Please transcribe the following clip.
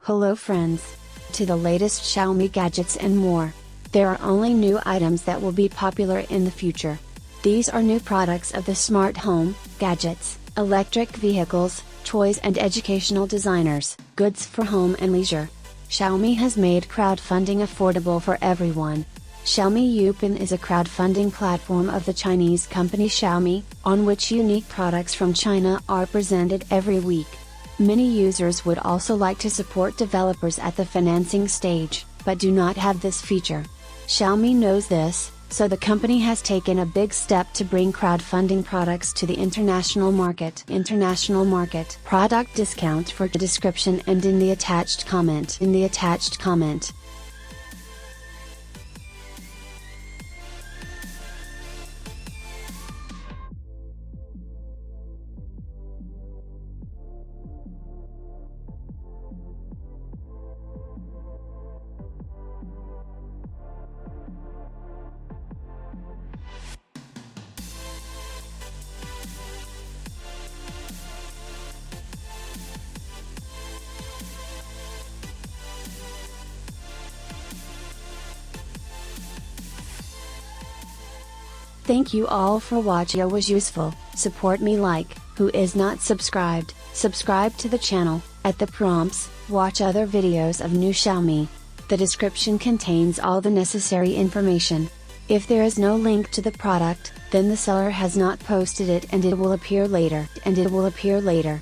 Hello friends! To the latest Xiaomi gadgets and more. There are only new items that will be popular in the future. These are new products of the smart home, gadgets, electric vehicles, toys and educational designers, goods for home and leisure. Xiaomi has made crowdfunding affordable for everyone. Xiaomi Youpin is a crowdfunding platform of the Chinese company Xiaomi, on which unique products from China are presented every week. Many users would also like to support developers at the financing stage, but do not have this feature. Xiaomi knows this, so the company has taken a big step to bring crowdfunding products to the international market. Product discount for the description and in the attached comment. Thank you all for watching. It was useful. Support me like, who is not subscribed, subscribe to the channel, at the prompts, watch other videos of new Xiaomi. The description contains all the necessary information. If there is no link to the product, then the seller has not posted it and it will appear later.